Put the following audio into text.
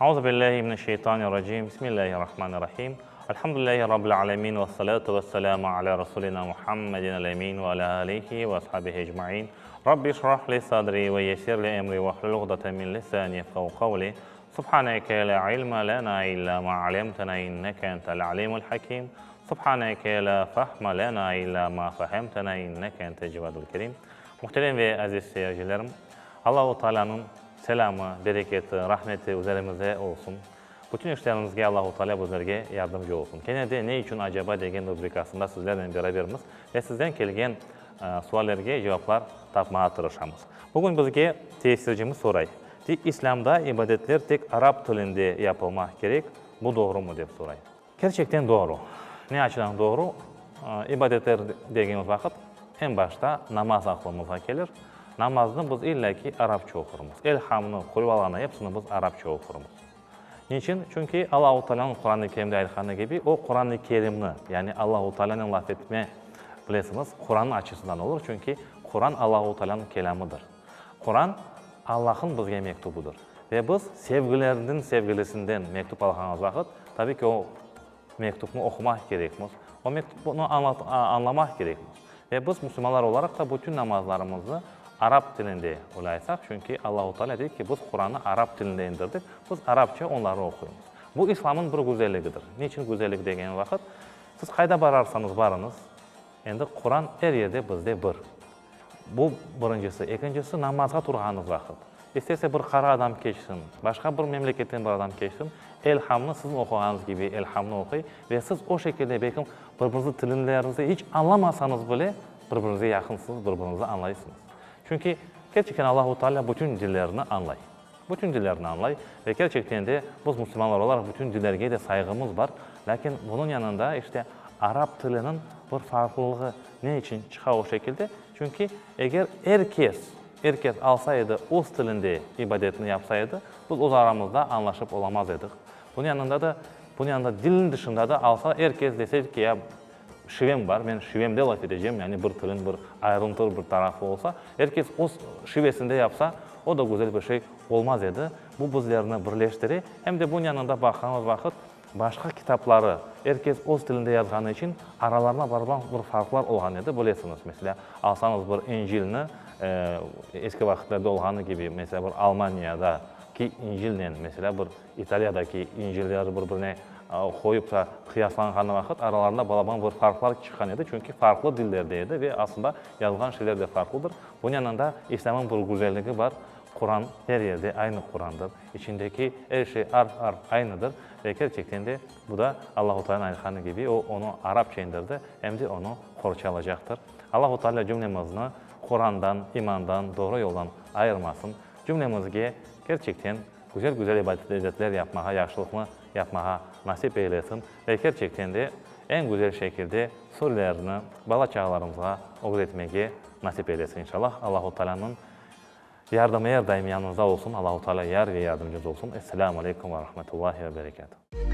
Euzu billahi mineşşeytanirracim. Bismillahirrahmanirrahim. Elhamdülillahi rabbil alamin ve salatu vesselamu ala rasulina Muhammedin el-emin ve ala alihi ve ashabihi ecmaîn. Rabbi şrah li sadri ve yessir li emri ve hlul ukdeten min lisani yefkahu kavli. Subhaneke la ilme lena illa ma allamtena inneke entel alimul hakim. Subhaneke la fahme lena illa ma fehemtena inneke entel cevadul kerim. Muhterem ve aziz seyircilerim, Allah-u Teala'nın selamı, bereketi, rahmeti üzerimize olsun. Bütün işlerimizde Allah-u Teala bizlerge yardımcı olsun. Kenede ne için acaba degen rubrikasında sizlerle beraberimiz ve sizden kelgen suallerge cevaplar tapmaya tırışamız. Bugün bizge tesircimiz soray. İslam'da ibadetler tek Arap dilinde yapılmak gerek. Bu doğru mu diye soray. Gerçekten doğru. Ne açıdan doğru? İbadetler dediğimiz vakit en başta namaz aklımıza gelir. Namazını biz illaki Arapça okuruz. Elhamını, kulvalana hepsini biz Arapça okuruz. Niçin? Çünkü Allah-u Teala'nın Kur'an-ı Kerim'de ayettiği gibi o Kur'an-ı Kerim'ni, yani Allah-u Teala'nın laf etme bilesiniz, Kur'an'ın açısından olur. Çünkü Kur'an Allah-u Teala'nın kelamıdır. Kur'an Allah'ın bizge mektubudur. Ve biz sevgilerinin sevgilisinden mektup alacağımız vakit tabii ki o mektubunu okumak gerekmiz. O mektubunu anlamak gerekmiz. Ve biz Müslümanlar olarak da bütün namazlarımızı Arap dilinde olaysak, çünkü Allah-u Teala dedi ki biz Kur'an'ı Arap dilinde indirdik, biz Arapça onları okuyoruz. Bu İslam'ın bir güzelliğidir. Niçin güzellik degen vakit? Siz kayda bararsanız barınız, endi Kur'an her yerde bizde bir. Bu birincisi. İkincisi namazga turganız vakit. İsterse bir kara adam keçsin, başka bir memleketten bir adam keçsin, elhamını sizin okuğanız gibi elhamını okuy ve siz o şekilde belki birbirinizin tilinlerinizi hiç anlamasanız bile birbirinize yakınsınız, birbirinizi anlayırsınız. Çünkü gerçekten Allah-u Teala bütün dillerini anlay. Bütün dillerini anlay ve gerçekten de biz Müslümanlar olarak bütün dillerge de saygımız var. Lakin bunun yanında işte Arap dilinin bir farklılığı ne için çıkar o şekilde? Çünkü eğer herkes alsaydı, o dilinde ibadetini yapsaydı, biz o aramızda anlaşıp olamaz edik. Bunun yanında dilin dışında da alsa herkes deseydi ki ya şivem var, ben şivemde laf edeceğim, yani bir dilin bir ayrıntılı bir tarafı olsa, herkes o şivesinde yapsa, o da güzel bir şey olmaz edi. Bu bizlerini birleştirir. Hem de bunun yanında baktığımız vakit, başka kitapları herkes o dilinde yazdığı için aralarına varılan bir farklar olan edi. Bilesiniz, mesela alsanız bir İncil'ni eski vakitlerde olduğu gibi, mesela bir Almanya'daki İncil'le, mesela bir İtalya'daki İncil'leri birbirine koyup da kıyaslanğan vakit aralarında balaban bir farklar çıkan edi. Çünkü farklı dillerdeydi ve aslında yazılan şeyler de farklıdır. Bunun yanında İslam'ın bir güzelliği var. Kur'an her yerde aynı Kur'an'dır. İçindeki her şey harf aynıdır. Ve gerçekten de bu da Allah-u Teala'nın ayettiği gibi o onu Arapça indirdi, hem de onu korçalayacaktır. Allah-u Teala cümlemizni Kur'an'dan, imandan, doğru yoldan ayırmasın. Cümlemizge gerçekten güzel ibadetler yapmaya, yaxşılıklı yapmaya nasip eylesin. Ve gerçekten de en güzel şekilde surelerini bala çağlarımıza öğretmeye nasip eylesin inşallah. Allah-u Teala'nın yardımı her daim yanınızda olsun. Allah-u Teala yar ve yardımcınız olsun. Esselamu Aleyküm ve Rahmetullahi ve Berekatuhu.